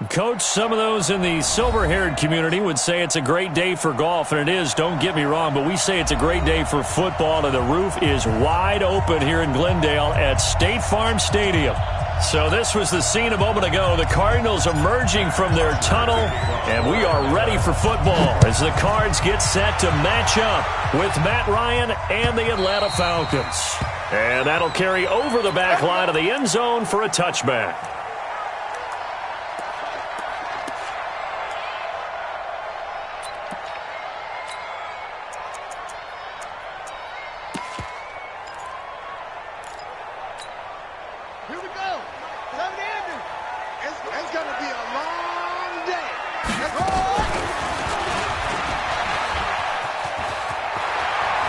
Coach, some of those in the silver-haired community would say it's a great day for golf, and it is, don't get me wrong, but we say it's a great day for football, and the roof is wide open here in Glendale at State Farm Stadium. So this was the scene a moment ago. The Cardinals emerging from their tunnel, and we are ready for football as the Cards get set to match up with Matt Ryan and the Atlanta Falcons. And that'll carry over the back line of the end zone for a touchback.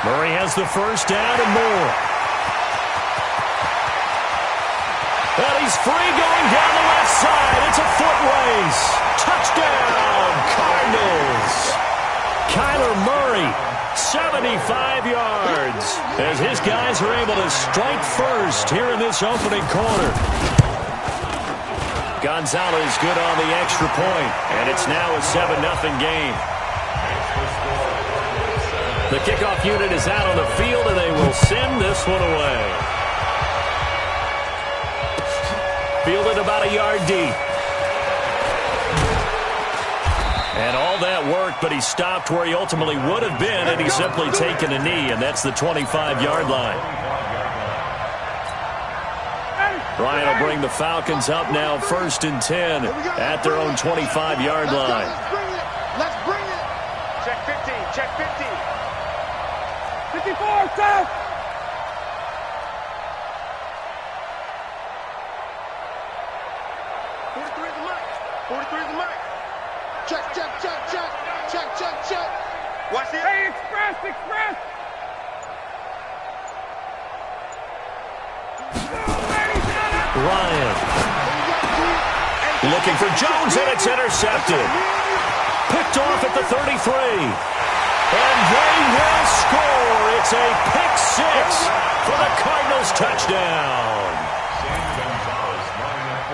Murray has the first down and more. And he's free going down the left side. It's a foot race. Touchdown, Cardinals. Kyler Murray, 75 yards, as his guys are able to strike first here in this opening quarter. Gonzalez good on the extra point, and it's now a 7-0 game. The kickoff unit is out on the field, and they will send this one away. Fielded about a yard deep. And all that worked, but he stopped where he ultimately would have been, and he's simply taken a knee, and that's the 25-yard line. Ryan will bring the Falcons up now 1st and 10 at their own 25-yard line. Let's bring it. Check 50. Check 50. 54, Seth. 43 is the mic. 43 is the mic. Check, check, check, check. Check, check, check. Watch it. Hey, express, express. Ryan looking for Jones, and it's intercepted. Picked off at the 33. And they will score. It's a pick six for the Cardinals touchdown.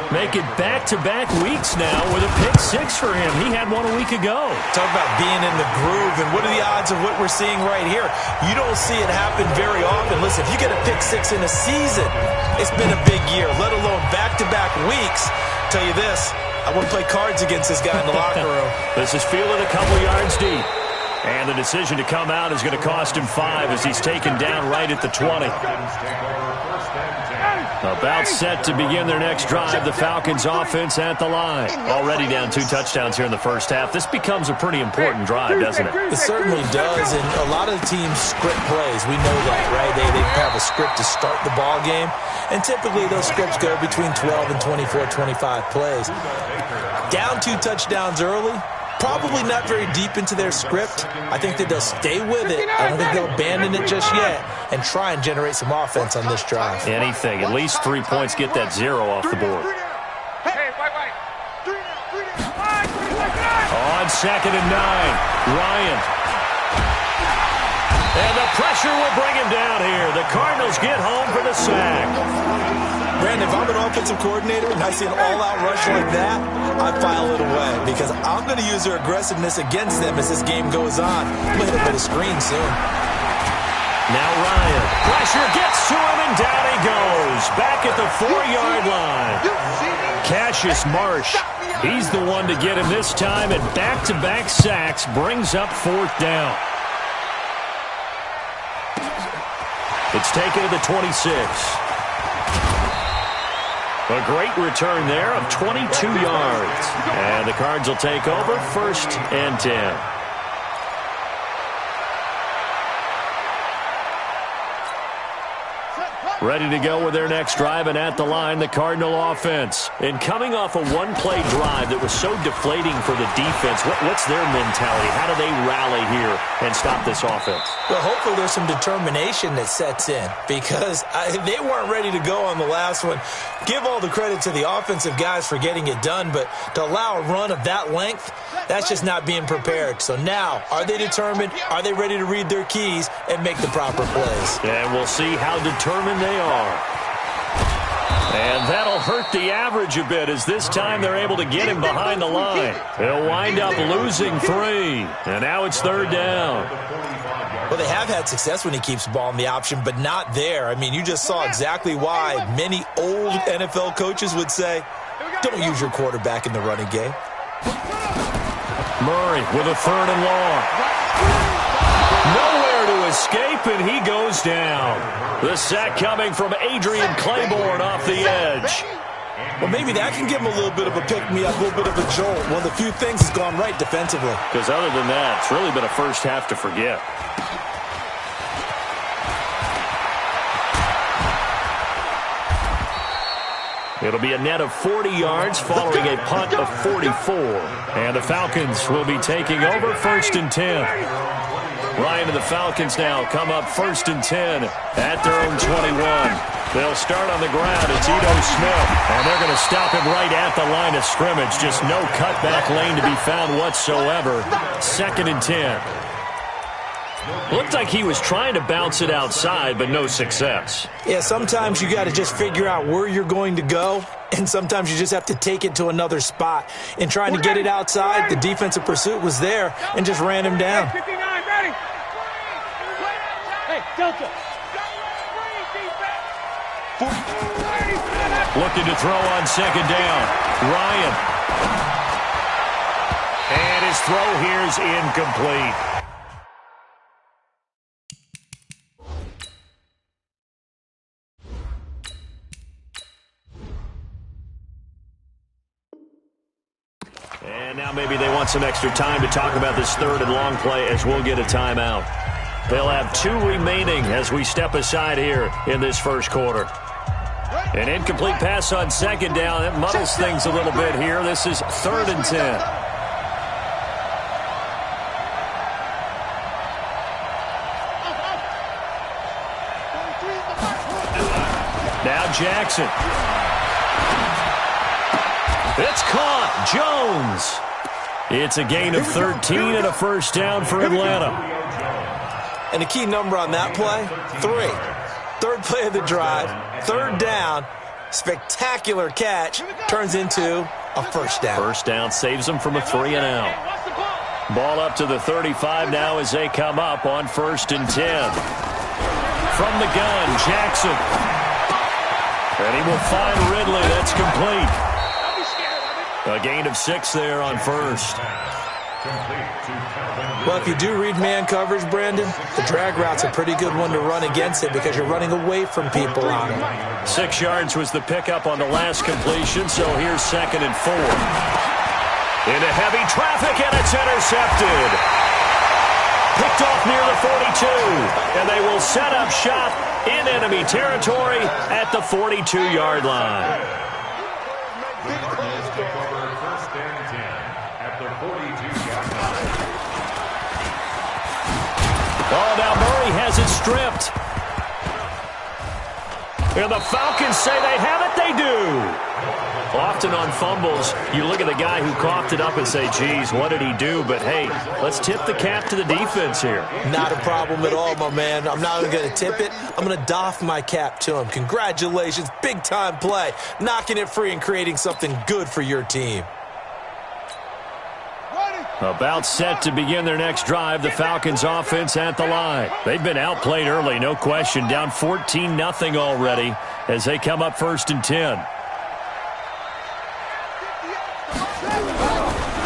Make it back-to-back weeks now with a pick six for him. He had one a week ago. Talk about being in the groove, and what are the odds of what we're seeing right here? You don't see it happen very often. Listen, if you get a pick six in a season, it's been a big year, let alone back-to-back weeks. Tell you this, I want to play cards against this guy in the locker room. This is fielded a couple yards deep. And the decision to come out is going to cost him 5 as he's taken down right at the 20. About set to begin their next drive, the Falcons offense at the line. Already down 2 touchdowns here in the first half. This becomes a pretty important drive, doesn't it? It certainly does, and a lot of the teams script plays. We know that, right? They have a script to start the ball game, and typically those scripts go between 12 and 24, 25 plays. Down 2 touchdowns early. Probably not very deep into their script. I think that they'll stay with it. I don't think they'll abandon it just yet and try and generate some offense on this drive. Anything. At least 3 points. Get that 0 off the board. Hey, white. On 2nd and 9, Ryan. And the pressure will bring him down here. The Cardinals get home for the sack. Brandon, if I'm an offensive coordinator and I see an all-out rush like that, I file it away because I'm going to use their aggressiveness against them as this game goes on. I'm going to hit him with a screen soon. Now Ryan. Pressure gets to him, and down he goes. Back at the 4-yard line. Cassius Marsh, he's the one to get him this time, and back-to-back sacks brings up 4th down. It's taken to the 26. A great return there of 22 yards. And the Cards will take over 1st and 10. Ready to go with their next drive, and at the line, the Cardinal offense. And coming off a one-play drive that was so deflating for the defense, what's their mentality? How do they rally here and stop this offense? Well, hopefully there's some determination that sets in because they weren't ready to go on the last one. Give all the credit to the offensive guys for getting it done, but to allow a run of that length, that's just not being prepared. So now, are they determined? Are they ready to read their keys and make the proper plays? And we'll see how determined they are. And that'll hurt the average a bit, as this time they're able to get him behind the line. He'll wind up losing 3. And now it's 3rd down. Well, they have had success when he keeps the ball in the option, but not there. I mean, you just saw exactly why many old NFL coaches would say, don't use your quarterback in the running game. Murray with a 3rd and long. Nowhere to escape, and he goes down. The sack coming from Adrian Claiborne off the edge. Well, maybe that can give him a little bit of a pick-me-up, a little bit of a jolt. One of the few things has gone right defensively. Because other than that, it's really been a first half to forget. It'll be a net of 40 yards following a punt of 44. And the Falcons will be taking over 1st and 10. Ryan and the Falcons now come up 1st and 10 at their own 21. They'll start on the ground. It's Ito Smith. And they're going to stop him right at the line of scrimmage. Just no cutback lane to be found whatsoever. 2nd and 10. Looked like he was trying to bounce it outside, but no success. Yeah, sometimes you got to just figure out where you're going to go, and sometimes you just have to take it to another spot. In trying to get it outside, the defensive pursuit was there and just ran him down. Hey, Delta. Looking to throw on 2nd down. Ryan. And his throw here is incomplete. And now maybe they want some extra time to talk about this 3rd and long play, as we'll get a timeout. They'll have 2 remaining as we step aside here in this first quarter. An incomplete pass on 2nd down. It muddles things a little bit here. This is 3rd and 10. Now Jackson. It's caught. Jones. It's a gain of 13 and a 1st down for Atlanta. And the key number on that play, 3. 3rd play of the drive, 3rd down, spectacular catch, turns into a 1st down. 1st down saves them from a 3 and out. Ball up to the 35 now as they come up on 1st and 10. From the gun, Jackson. And he will find Ridley. That's complete. A gain of 6 there on 1st. Well, if you do read man coverage, Brandon, the drag route's a pretty good one to run against it because you're running away from people on it. 6 yards was the pickup on the last completion, so here's 2nd and 4. Into heavy traffic, and it's intercepted. Picked off near the 42, and they will set up shop in enemy territory at the 42-yard line. Oh, now Murray has it stripped. And the Falcons say they have it. They do. Often on fumbles, you look at the guy who coughed it up and say, geez, what did he do? But, hey, let's tip the cap to the defense here. Not a problem at all, my man. I'm not even going to tip it. I'm going to doff my cap to him. Congratulations. Big-time play. Knocking it free and creating something good for your team. About set to begin their next drive, the Falcons offense at the line. They've been outplayed early, no question. Down 14-0 already as they come up 1st and 10.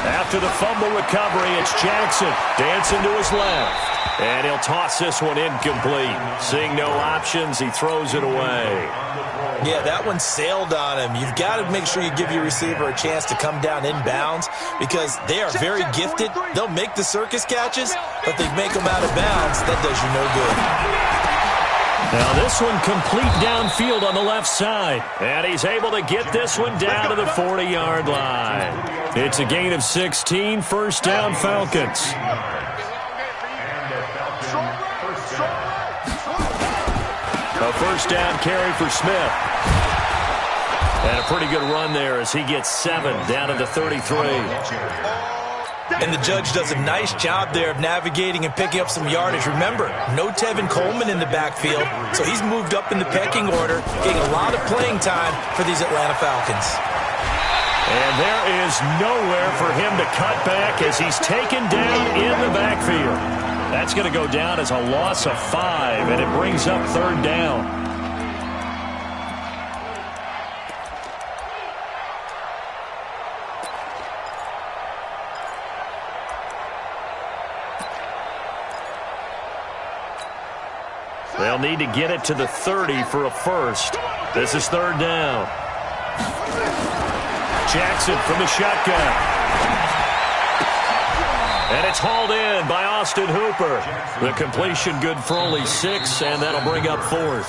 After the fumble recovery, it's Jackson dancing to his left. And he'll toss this one incomplete. Seeing no options, he throws it away. Yeah, that one sailed on him. You've got to make sure you give your receiver a chance to come down inbounds because they are very gifted. They'll make the circus catches, but they make them out of bounds. That does you no good. Now this one complete downfield on the left side. And he's able to get this one down to the 40-yard line. It's a gain of 16, 1st down Falcons. A 1st down carry for Smith. And a pretty good run there as he gets 7 down to the 33. And the judge does a nice job there of navigating and picking up some yardage. Remember, no Tevin Coleman in the backfield, so he's moved up in the pecking order, getting a lot of playing time for these Atlanta Falcons. And there is nowhere for him to cut back as he's taken down in the backfield. That's going to go down as a loss of 5, and it brings up 3rd down. They'll need to get it to the 30 for a first. This is 3rd down. Jackson from the shotgun. And it's hauled in by Austin Hooper. The completion good for only 6, and that'll bring up 4th.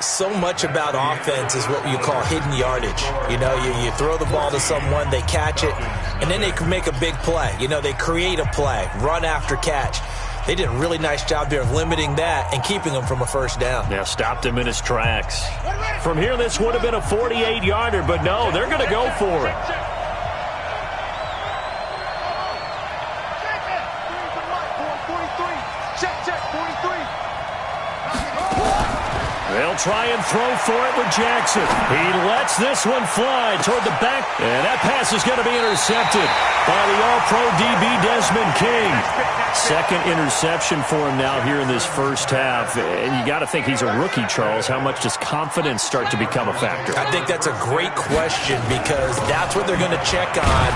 So much about offense is what you call hidden yardage. You know, you throw the ball to someone, they catch it, and then they can make a big play. You know, they create a play, run after catch. They did a really nice job there of limiting that and keeping him from a first down. Yeah, stopped him in his tracks. From here, this would have been a 48-yarder, but no, they're going to go for it. They'll try and throw for it with Jackson. He lets this one fly toward the back, and that pass is going to be intercepted by the All-Pro DB Desmond King. 2nd interception for him now here in this first half. And you got to think he's a rookie, Charles. How much does confidence start to become a factor? I think that's a great question because that's what they're going to check on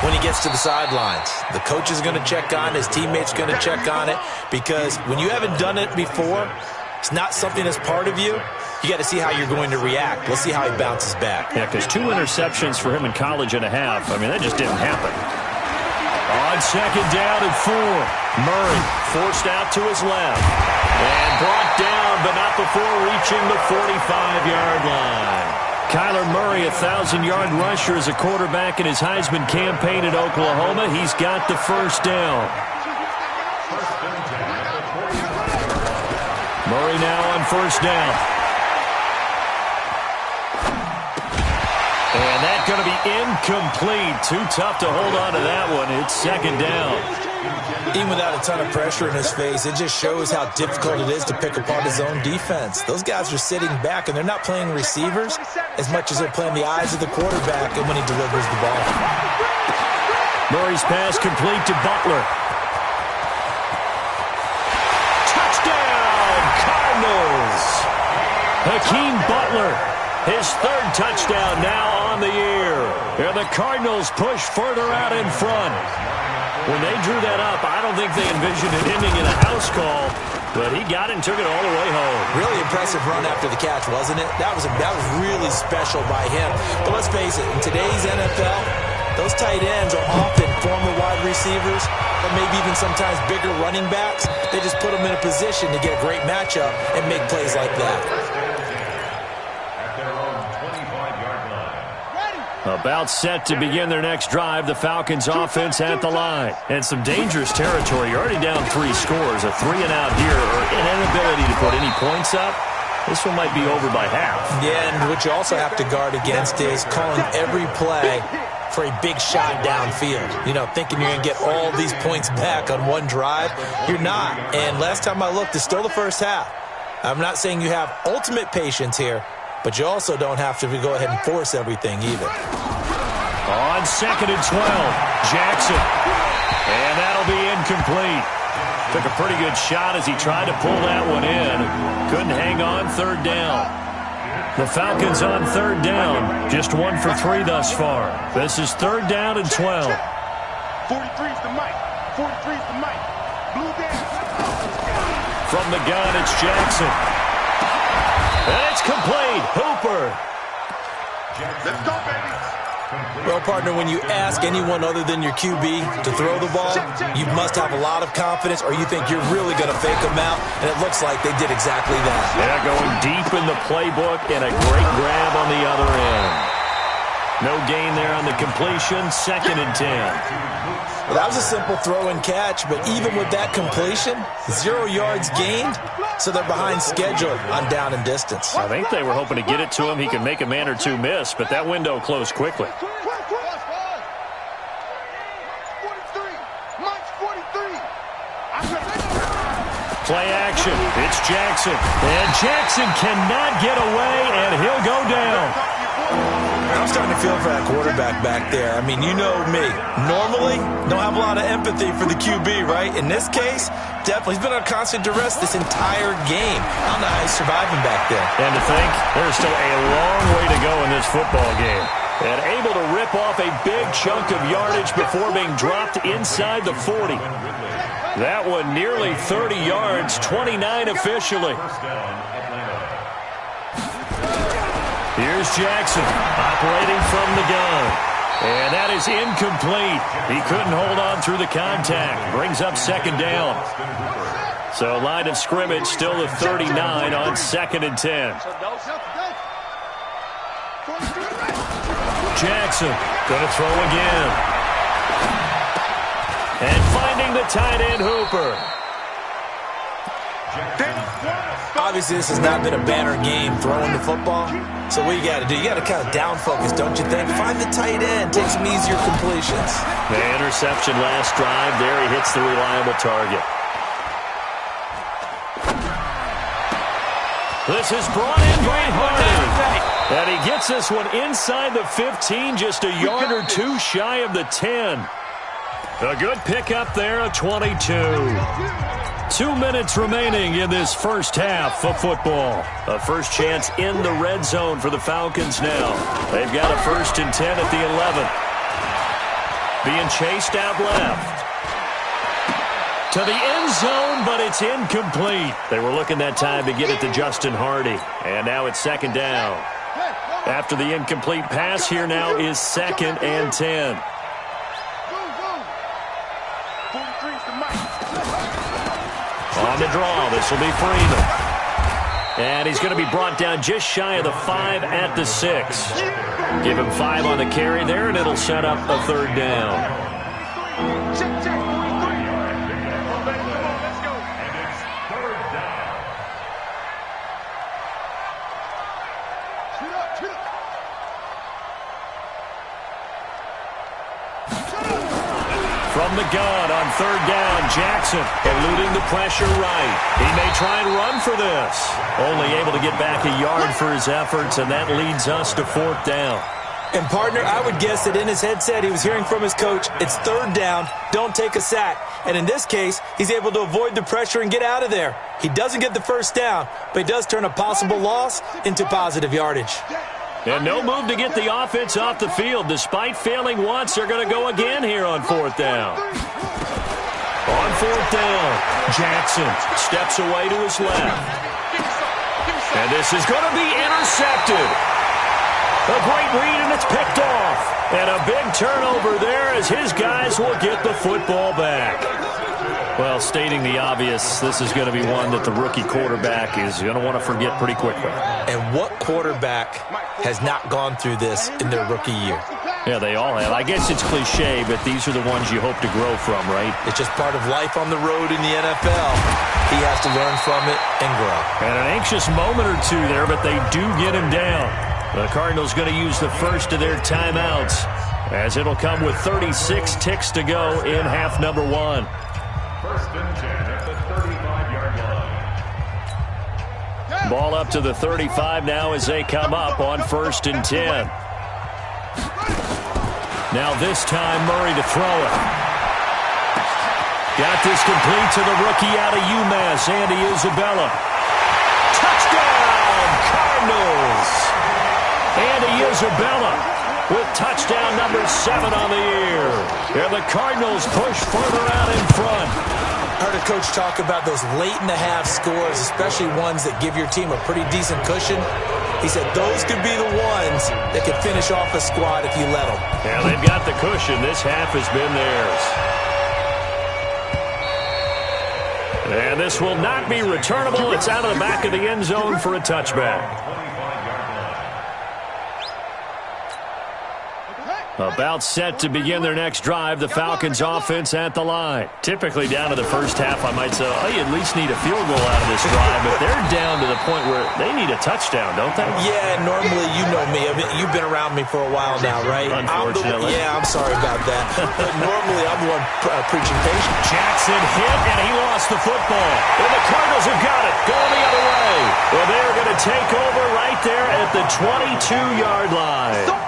when he gets to the sidelines. The coach is going to check on it. His teammates are going to check on it because when you haven't done it before, it's not something that's part of you. You got to see how you're going to react. Let's see how he bounces back. Yeah, because 2 interceptions for him in college and a half. I mean, that just didn't happen. On 2nd down and 4. Murray forced out to his left. And brought down, but not before reaching the 45-yard line. Kyler Murray, a 1,000-yard rusher as a quarterback in his Heisman campaign at Oklahoma. He's got the first down. Murray now on first down. And that's going to be incomplete. Too tough to hold on to that one. It's 2nd down. Even without a ton of pressure in his face, it just shows how difficult it is to pick apart his own defense. Those guys are sitting back, and they're not playing receivers as much as they're playing the eyes of the quarterback and when he delivers the ball. Murray's pass complete to Butler. Hakeem Butler, his 3rd touchdown now on the year. And the Cardinals push further out in front. When they drew that up, I don't think they envisioned it ending in a house call, but he got it and took it all the way home. Really impressive run after the catch, wasn't it? That was really special by him. But let's face it, in today's NFL, those tight ends are often former wide receivers or maybe even sometimes bigger running backs. They just put them in a position to get a great matchup and make plays like that. About set to begin their next drive, the Falcons offense at the line. And some dangerous territory. You're already down 3 scores. A 3-and-out here or an inability to put any points up. This one might be over by half. Yeah, and what you also have to guard against is calling every play for a big shot downfield. You know, thinking you're going to get all these points back on one drive. You're not. And last time I looked, it's still the first half. I'm not saying you have ultimate patience here, but you also don't have to go ahead and force everything either. On 2nd and 12, Jackson. And that'll be incomplete. Took a pretty good shot as he tried to pull that one in. Couldn't hang on 3rd down. The Falcons on 3rd down. Just 1 for 3 thus far. This is 3rd down and 12. 43's the mic. 43's the mic. Blue down. From the gun, it's Jackson. And it's complete. Hooper. Let's go, baby. Well, partner, when you ask anyone other than your QB to throw the ball, you must have a lot of confidence or you think you're really going to fake them out, and it looks like they did exactly that. Yeah, going deep in the playbook and a great grab on the other end. No gain there on the completion, 2nd and 10. Well, that was a simple throw and catch, but even with that completion, 0 yards gained, so they're behind schedule on down and distance. I think they were hoping to get it to him. He could make a man or 2 miss, but that window closed quickly. Play action. It's Jackson. And Jackson cannot get away, and he'll go down. I'm starting to feel for that quarterback back there. I mean, you know me. Normally, don't have a lot of empathy for the QB, right? In this case, definitely. He's been on constant duress this entire game. I don't know how he's surviving back there. And to think, there's still a long way to go in this football game. And able to rip off a big chunk of yardage before being dropped inside the 40. That one nearly 30 yards, 29 officially. Here's Jackson operating from the gun. And that is incomplete. He couldn't hold on through the contact. Brings up second down. So line of scrimmage still the 39 on 2nd and 10. Jackson going to throw again. And finding the tight end Hooper. Obviously, this has not been a banner game throwing the football. So what you got to do, you got to kind of down focus, don't you think? Find the tight end, take some easier completions. The interception last drive. There he hits the reliable target. This is brought in by Harding. And he gets this one inside the 15, just a yard or two shy of the 10. A good pickup there, a 22. 2 minutes remaining in this first half of football. A first chance in the red zone for the Falcons now. They've got a 1st and 10 at the 11. Being chased out left. To the end zone, but it's incomplete. They were looking that time to get it to Justin Hardy. And now it's 2nd down. After the incomplete pass, here now is 2nd and 10. On the draw, this will be Freeman. And he's going to be brought down just shy of the 5 at the 6. Give him 5 on the carry there, and it'll set up a 3rd down. From the gun on 3rd down, Jackson eluding the pressure right. He may try and run for this. Only able to get back a yard for his efforts, and that leads us to 4th down. And, partner, I would guess that in his headset he was hearing from his coach, it's 3rd down, don't take a sack. And in this case, he's able to avoid the pressure and get out of there. He doesn't get the 1st down, but he does turn a possible loss into positive yardage. And no move to get the offense off the field. Despite failing once, they're going to go again here on 4th down. On 4th down, Jackson steps away to his left. And this is going to be intercepted. A great read, and it's picked off. And a big turnover there as his guys will get the football back. Well, stating the obvious, this is going to be one that the rookie quarterback is going to want to forget pretty quickly. And what quarterback has not gone through this in their rookie year? Yeah, they all have. I guess it's cliche, but these are the ones you hope to grow from, right? It's just part of life on the road in the NFL. He has to learn from it and grow. And an anxious moment or two there, but they do get him down. The Cardinals going to use the first of their timeouts, as it'll come with 36 ticks to go in half number 1. 1st and 10 at the 35-yard line. Ball up to the 35 now as they come up on 1st and 10. Now this time Murray to throw it. Got this complete to the rookie out of UMass, Andy Isabella. Touchdown, Cardinals! Andy Isabella with touchdown number 7 on the year. And the Cardinals push further out in front. I heard a coach talk about those late-in-the-half scores, especially ones that give your team a pretty decent cushion. He said those could be the ones that could finish off a squad if you let them. Yeah, they've got the cushion. This half has been theirs. And this will not be returnable. It's out of the back of the end zone for a touchback. About set to begin their next drive, the Falcons offense at the line. Typically down to the first half, I might say, oh, you at least need a field goal out of this drive, but they're down to the point where they need a touchdown, don't they? Yeah, normally, you know me. I mean, you've been around me for a while now, right? Unfortunately. I'm sorry about that. But normally, I'm the one preaching patience. Jackson hit, and he lost the football. And the Cardinals have got it, going the other way. Well, they're going to take over right there at the 22-yard line.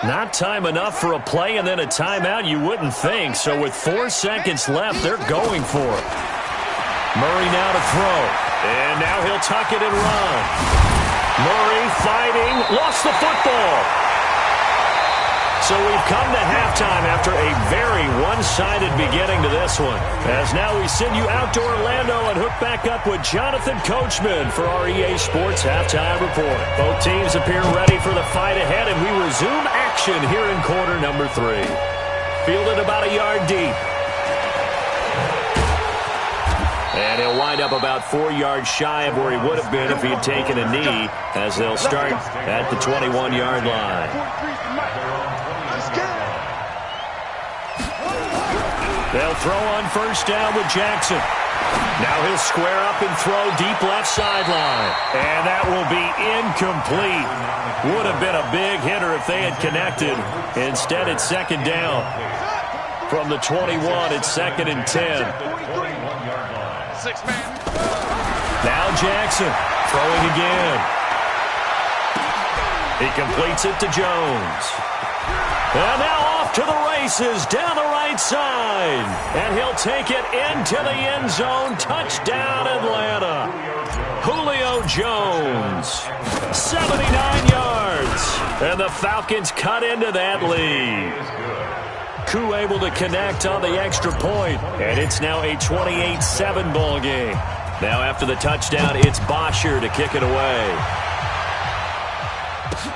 Not time enough for a play and then a timeout, you wouldn't think. So with 4 seconds left, they're going for it. Murray now to throw. And now he'll tuck it and run. Murray fighting. Lost the football. So we've come to halftime after a very one-sided beginning to this one. As now we send you out to Orlando and hook back up with Jonathan Coachman for our EA Sports Halftime Report. Both teams appear ready for the fight ahead, and we resume action here in quarter number 3. Fielded about a yard deep. And he'll wind up about 4 yards shy of where he would have been if he had taken a knee, as they'll start at the 21-yard line. They'll throw on first down with Jackson. Now he'll square up and throw deep left sideline. And that will be incomplete. Would have been a big hitter if they had connected. Instead, it's second down. From the 21, it's 2nd and 10. Now Jackson throwing again. He completes it to Jones. And now off to the races down the right side. And he'll take it into the end zone. Touchdown, Atlanta. Julio Jones, 79 yards. And the Falcons cut into that lead. Koo able to connect on the extra point. And it's now a 28-7 ball game. Now after the touchdown, it's Bosher to kick it away.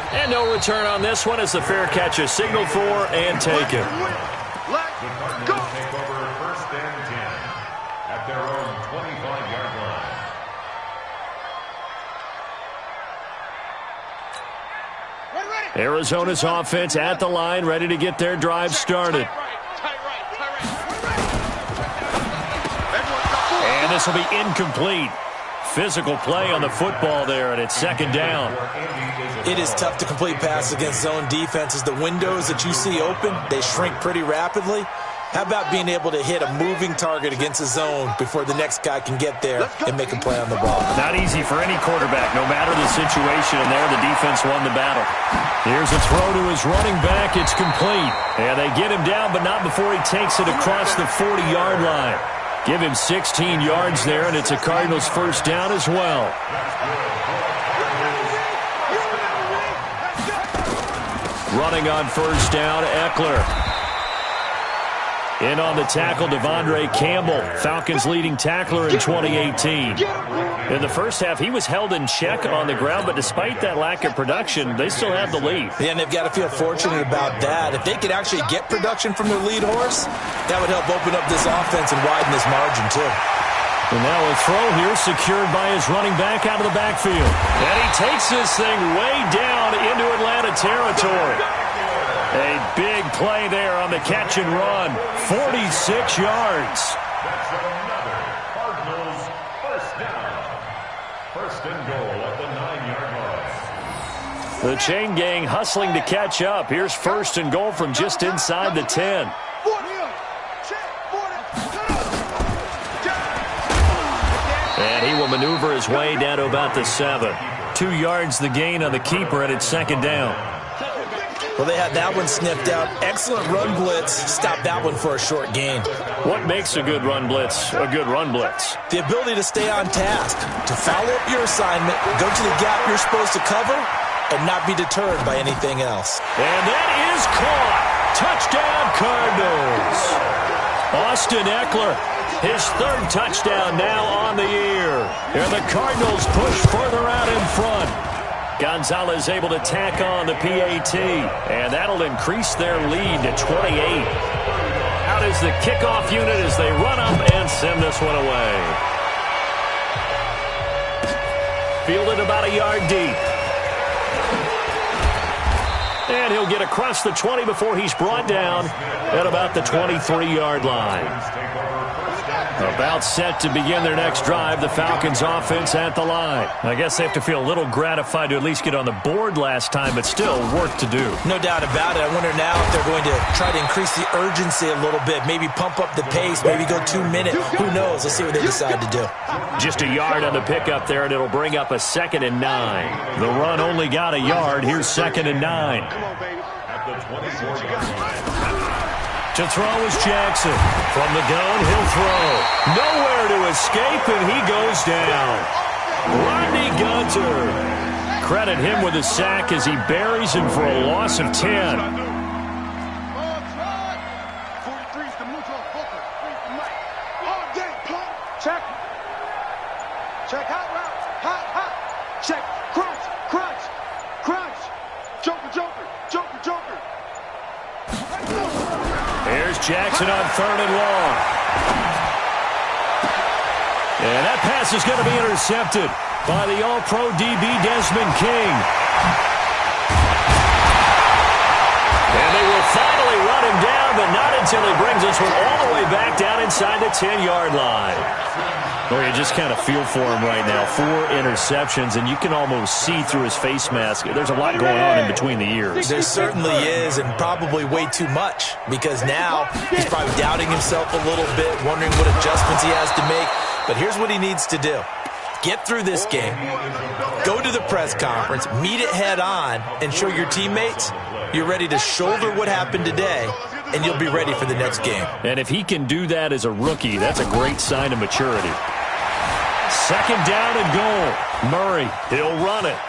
And no return on this one as the fair catch is signaled for and taken. Let's go. Take over 1st and 10 at their own 25-yard line. Arizona's offense at the line, ready to get their drive started. And this will be incomplete. Physical play on the football there, and it's 2nd down. It is tough to complete passes against zone defenses. The windows that you see open, they shrink pretty rapidly. How about being able to hit a moving target against a zone before the next guy can get there and make a play on the ball? Not easy for any quarterback, no matter the situation, and there the defense won the battle. Here's a throw to his running back. It's complete. And they get him down, but not before he takes it across the 40-yard line. Give him 16 yards there, and it's a Cardinals first down as well. Running on first down, Eckler. In on the tackle, Devondre Campbell, Falcons' leading tackler in 2018. In the first half, he was held in check on the ground, but despite that lack of production, they still have the lead. Yeah, and they've got to feel fortunate about that. If they could actually get production from their lead horse, that would help open up this offense and widen this margin, too. And now a throw here secured by his running back out of the backfield. And he takes this thing way down into Atlanta territory. A big play there on the catch and run. 46 yards. That's another Cardinals first down. 1st and goal at the 9-yard line. The chain gang hustling to catch up. Here's 1st and goal from just inside the 10. And he will maneuver his way down to about the 7. 2 yards the gain on the keeper, and it's 2nd down. Well, they had that one sniffed out. Excellent run blitz. Stop that one for a short gain. What makes a good run blitz a good run blitz? The ability to stay on task, to follow up your assignment, go to the gap you're supposed to cover, and not be deterred by anything else. And that is caught. Touchdown, Cardinals. Austin Eckler, his 3rd touchdown now on the year. And the Cardinals push further out in front. Gonzalez able to tack on the PAT, and that'll increase their lead to 28. out is the kickoff unit as they run up and send this one away. Fielded about a yard deep. And he'll get across the 20 before he's brought down at about the 23-yard line. About set to begin their next drive, the Falcons offense at the line. I guess they have to feel a little gratified to at least get on the board last time, but still work to do. No doubt about it. I wonder now if they're going to try to increase the urgency a little bit, maybe pump up the pace, maybe go 2 minutes. Who knows? Let's see what they decide to do. Just a yard on the pickup there, and it'll bring up a 2nd and 9. The run only got a yard. Here's 2nd and 9. At the 24-yard line. To throw is Jackson. From the gun, he'll throw. Nowhere to escape, and he goes down. Rodney Gunter. Credit him with a sack as he buries him for a loss of 10. Check. Check. Hot route. Hot. Check. Crunch. Joker. Here's Jackson on 3rd and long. And that pass is going to be intercepted by the All-Pro DB Desmond King. And they will finally run him down, but not until he brings this one all the way back down inside the 10-yard line. Well, you just kind of feel for him right now. 4 interceptions, and you can almost see through his face mask. There's a lot going on in between the ears. There certainly is, and probably way too much, because now he's probably doubting himself a little bit, wondering what adjustments he has to make. But here's what he needs to do. Get through this game, go to the press conference, meet it head on, and show your teammates you're ready to shoulder what happened today, and you'll be ready for the next game. And if he can do that as a rookie, that's a great sign of maturity. 2nd down and goal. Murray, he'll run it.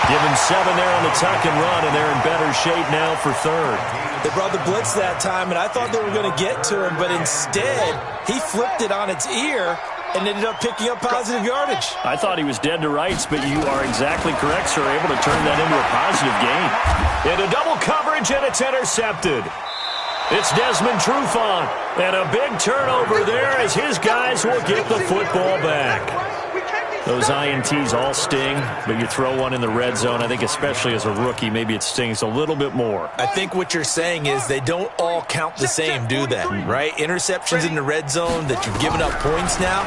Give him 7 there on the tuck and run, and they're in better shape now for 3rd. They brought the blitz that time, and I thought they were going to get to him, but instead, he flipped it on its ear and ended up picking up positive yardage. I thought he was dead to rights, but you are exactly correct, sir. Able to turn that into a positive gain. Into double coverage, and it's intercepted. It's Desmond Trufant, and a big turnover there as his guys will get the football back. Those INTs all sting, but you throw one in the red zone, I think especially as a rookie, maybe it stings a little bit more. I think what you're saying is they don't all count the same, do they? Right? Interceptions in the red zone that you've given up points now,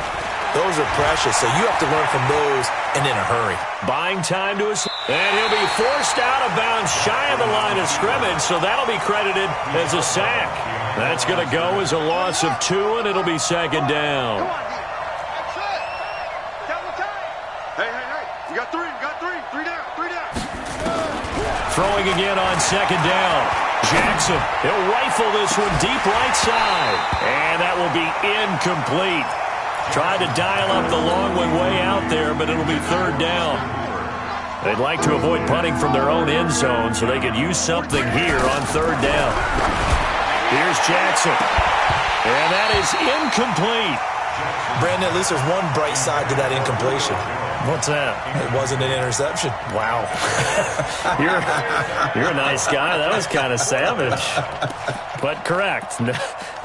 those are precious, so you have to learn from those and in a hurry. Buying time to us, and he'll be forced out of bounds shy of the line of scrimmage, so that'll be credited as a sack. That's going to go as a loss of 2, and it'll be 2nd down. Hey. We got 3. 3 down. Throwing again on 2nd down. Jackson, he'll rifle this one deep right side, and that will be incomplete. Tried to dial up the long one way out there, but it'll be 3rd down. They'd like to avoid punting from their own end zone so they could use something here on 3rd down. Here's Jackson. And that is incomplete. Brandon, at least there's one bright side to that incompletion. What's that? It wasn't an interception. Wow. You're a nice guy. That was kind of savage. But correct.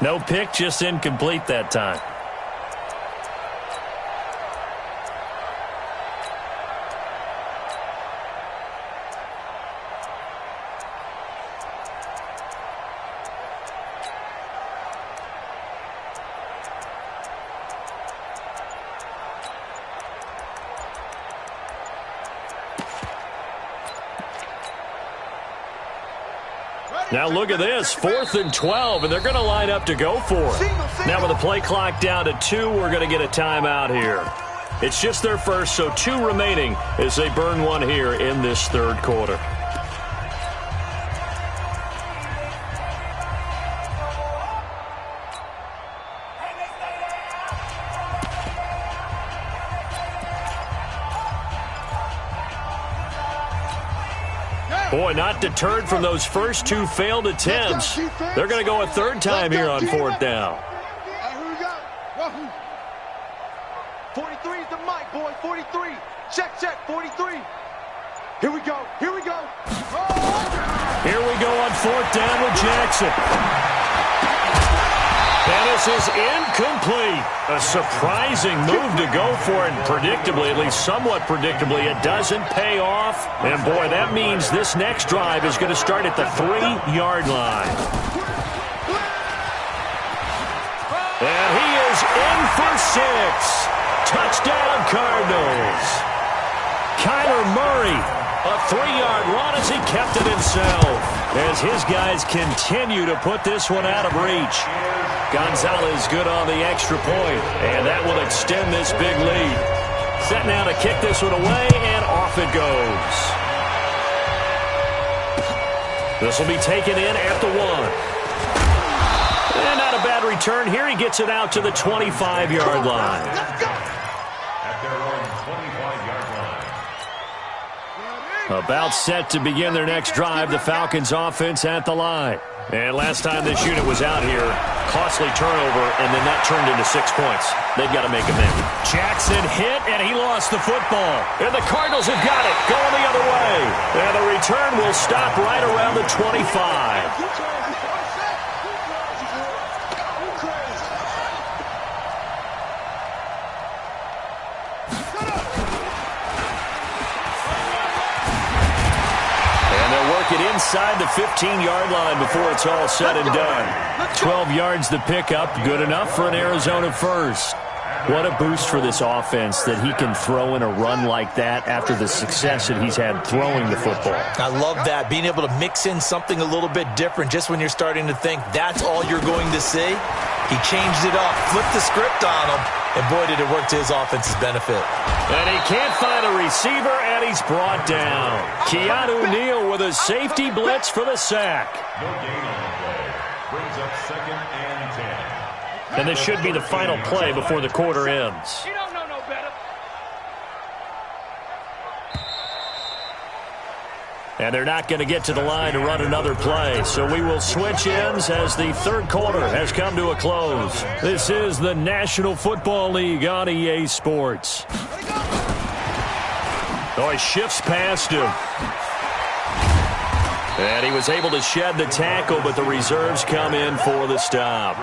No pick, just incomplete that time. Now look at this, 4th and 12, and they're going to line up to go for it. Now with the play clock down to 2, we're going to get a timeout here. It's just their first, so 2 remaining as they burn one here in this 3rd quarter. Boy, not deterred from those first 2 failed attempts. They're going to go a 3rd time here on 4th down. Here we go. 43 is the mic, boy. 43. Check. 43. Here we go. Here we go on fourth down with Jackson. And this is incomplete. A surprising move to go for it, and predictably, at least somewhat predictably, it doesn't pay off. And boy, that means this next drive is going to start at the 3-yard line. And he is in for 6. Touchdown, Cardinals. Kyler Murray, a 3-yard run as he kept it himself. As his guys continue to put this one out of reach. Gonzalez good on the extra point, and that will extend this big lead. Set now to kick this one away, and off it goes. This will be taken in at the 1. And not a bad return here. He gets it out to the 25-yard line. At their own 25-yard line. About set to begin their next drive, the Falcons offense at the line. And last time this unit was out here, costly turnover, and then that turned into 6 points. They've got to make amends. Jackson hit, and he lost the football. And the Cardinals have got it, going the other way. And the return will stop right around the 25. Get inside the 15-yard line before it's all said and done. 12 yards to pick up, good enough for an Arizona first. What a boost for this offense that he can throw in a run like that after the success that he's had throwing the football. I love that, being able to mix in something a little bit different just when you're starting to think that's all you're going to see. He changed it up, flipped the script on him, and boy, did it work to his offense's benefit. And he can't find a receiver, and he's brought down. Keanu Neal with a safety blitz for the sack. No gain on the play. Brings up 2nd and 10. And this should be the final play before the quarter ends. You don't know no better. And they're not going to get to the line to run another play. So we will switch ends as the third quarter has come to a close. This is the National Football League on EA Sports. Oh, he shifts past him. And he was able to shed the tackle, but the reserves come in for the stop.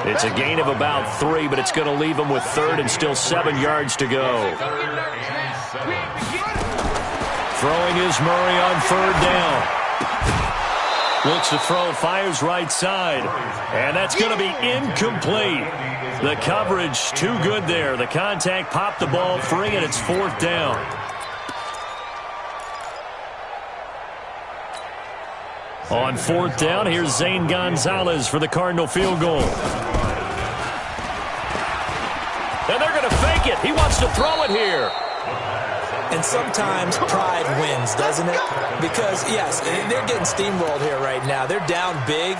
It's a gain of about 3, but it's going to leave him with 3rd and still 7 yards to go. Throwing is Murray on 3rd down. Looks to throw, fires right side. And that's going to be incomplete. The coverage too good there. The contact popped the ball free, and it's 4th down. On 4th down, here's Zane Gonzalez for the Cardinal field goal. And they're going to fake it. He wants to throw it here. And sometimes pride wins, doesn't it? Because, yes, they're getting steamrolled here right now. They're down big,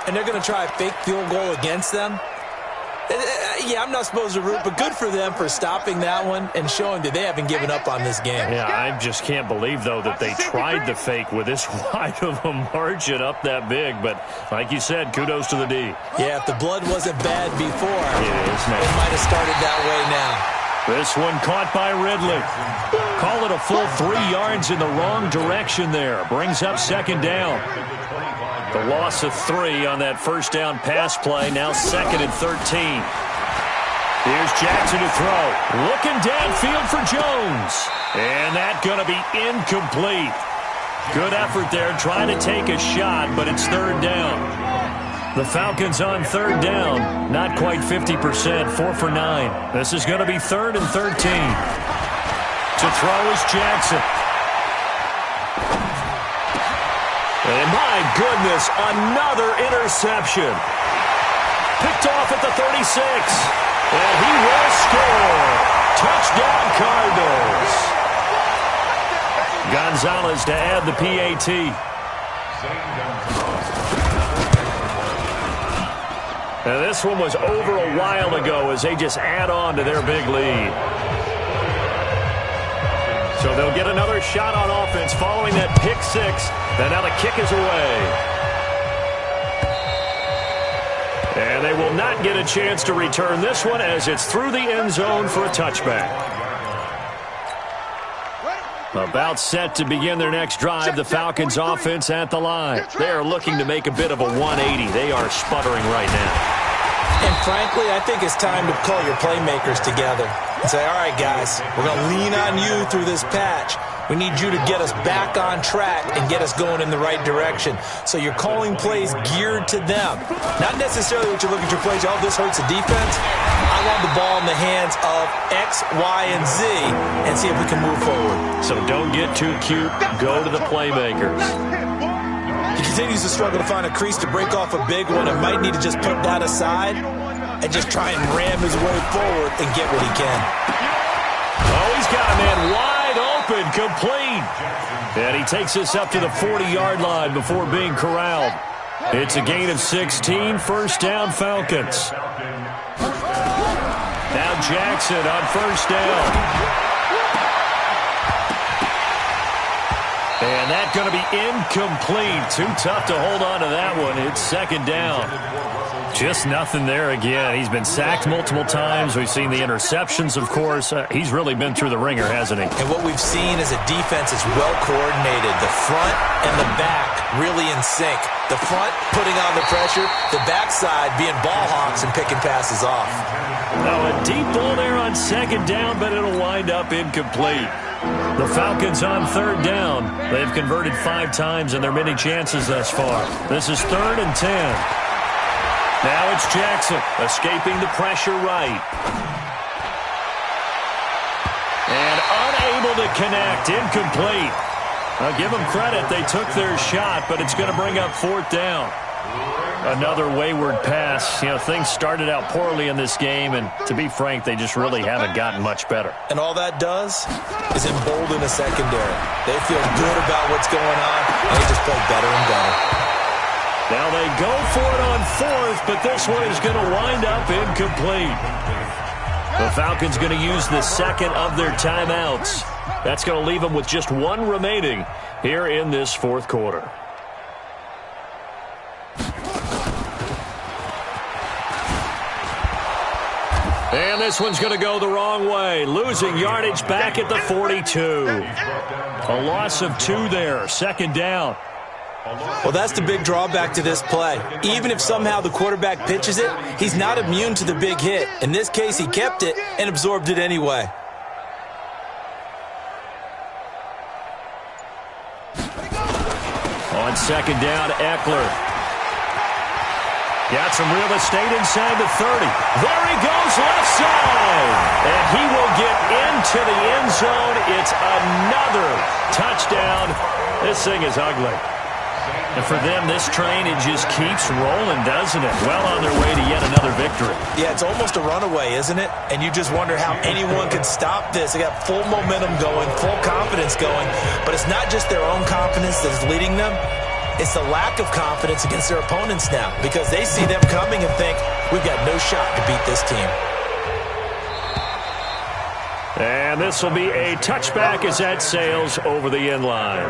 and they're going to try a fake field goal against them. Yeah, I'm not supposed to root, but good for them for stopping that one and showing that they haven't given up on this game. Yeah, I just can't believe, though, that they tried the fake with this wide of a margin up that big. But like you said, kudos to the D. Yeah, if the blood wasn't bad before, it is now. It might have started that way now. This one caught by Ridley. Call it a full 3 yards in the wrong direction there. Brings up 2nd down. The loss of 3 on that first down pass play. Now 2nd and 13. Here's Jackson to throw. Looking downfield for Jones. And that going to be incomplete. Good effort there trying to take a shot, but it's 3rd down. The Falcons on 3rd down. Not quite 50%. 4 for 9. This is going to be 3rd and 13. To throw is Jackson. And my goodness, another interception. Picked off at the 36. And he will score. Touchdown, Cardinals. Gonzalez to add the PAT. Now this one was over a while ago as they just add on to their big lead. So they'll get another shot on offense following that pick 6. And now the kick is away. And they will not get a chance to return this one as it's through the end zone for a touchback. About set to begin their next drive, the Falcons offense at the line. They are looking to make a bit of a 180. They are sputtering right now. And frankly, I think it's time to call your playmakers together and say, all right, guys, we're going to lean on you through this patch. We need you to get us back on track and get us going in the right direction. So you're calling plays geared to them. Not necessarily what you look at your plays, oh, this hurts the defense. I want the ball in the hands of X, Y, and Z and see if we can move forward. So don't get too cute. Go to the playmakers. He continues to struggle to find a crease to break off a big one and might need to just put that aside and just try and ram his way forward and get what he can. Oh, he's got a man wide open, complete. And he takes us up to the 40-yard line before being corralled. It's a gain of 16, first down Falcons. Now Jackson on first down. And that's going to be incomplete. Too tough to hold on to that one. It's second down. Just nothing there again. He's been sacked multiple times. We've seen the interceptions, of course. He's really been through the ringer, hasn't he? And what we've seen is a defense that's well coordinated. The front and the back really in sync. The front putting on the pressure. The backside being ball hawks and picking passes off. Now a deep ball there on second down, but it'll wind up incomplete. The Falcons on third down. They've converted 5 times in their many chances thus far. This is 3rd and 10. Now it's Jackson escaping the pressure right. And unable to connect. Incomplete. I'll give them credit. They took their shot, but it's going to bring up 4th down. Another wayward pass. You know, things started out poorly in this game, and to be frank, they just really haven't gotten much better. And all that does is embolden a secondary. They feel good about what's going on, and they just play better and better. Now they go for it on 4th, but this one is going to wind up incomplete. The Falcons going to use the second of their timeouts. That's going to leave them with just 1 remaining here in this 4th quarter. And this one's going to go the wrong way. Losing yardage back at the 42. A loss of 2 there. Second down. Well, that's the big drawback to this play. Even if somehow the quarterback pitches it, he's not immune to the big hit. In this case, he kept it and absorbed it anyway. On second down, Eckler. Got some real estate inside the 30. There he goes, left side. And he will get into the end zone. It's another touchdown. This thing is ugly. And for them, this train, it just keeps rolling, doesn't it? Well on their way to yet another victory. Yeah, it's almost a runaway, isn't it? And you just wonder how anyone could stop this. They got full momentum going, full confidence going. But it's not just their own confidence that's leading them. It's the lack of confidence against their opponents now because they see them coming and think, we've got no shot to beat this team. And this will be a touchback as that sails over the end line.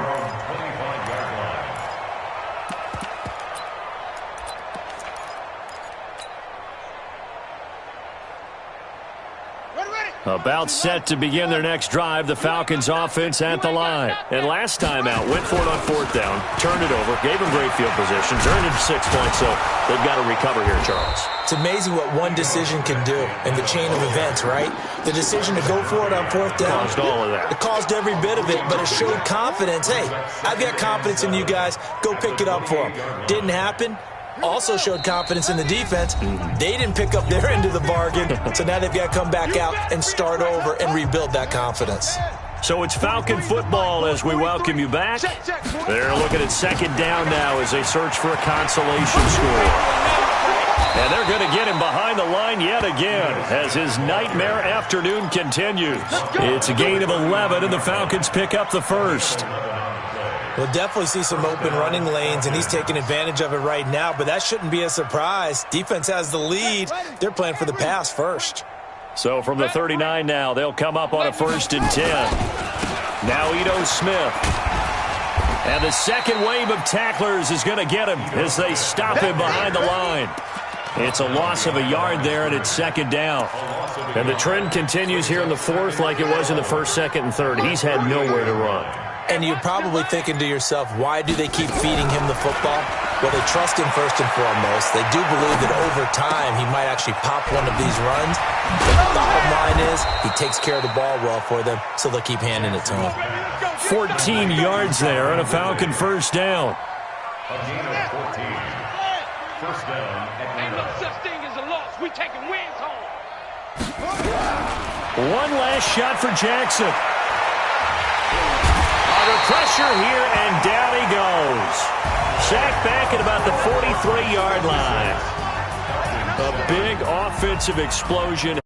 About set to begin their next drive, the Falcons offense at the line. And last time out, went for it on 4th down, turned it over, gave them great field positions, earned it 6 points, so they've got to recover here, Charles. It's amazing what one decision can do in the chain of events, right? The decision to go for it on 4th down. Caused all of that. It caused every bit of it, but it showed confidence. Hey, I've got confidence in you guys. Go pick it up for them. Didn't happen. Also showed confidence in the defense. They didn't pick up their end of the bargain, so now they've got to come back out and start over and rebuild that confidence. So it's Falcon football as we welcome you back. They're looking at second down now as they search for a consolation score. And they're going to get him behind the line yet again as his nightmare afternoon continues. It's a gain of 11, and the Falcons pick up the first. We'll definitely see some open running lanes, and he's taking advantage of it right now, but that shouldn't be a surprise. Defense has the lead. They're playing for the pass first. So from the 39 now, they'll come up on a 1st and 10. Now Ito Smith. And the second wave of tacklers is going to get him as they stop him behind the line. It's a loss of a yard there, and it's second down. And the trend continues here in the fourth like it was in the first, second, and third. He's had nowhere to run. And you're probably thinking to yourself, why do they keep feeding him the football? Well, they trust him first and foremost. They do believe that over time he might actually pop one of these runs. But the bottom line is he takes care of the ball well for them, so they'll keep handing it to him. 14 yards there on a Falcon first down. A gain of 14. First down. Ain't no such thing as a loss. We taking wins home. One last shot for Jackson. Under pressure here, and down he goes. Sacked back at about the 43-yard line. A big offensive explosion.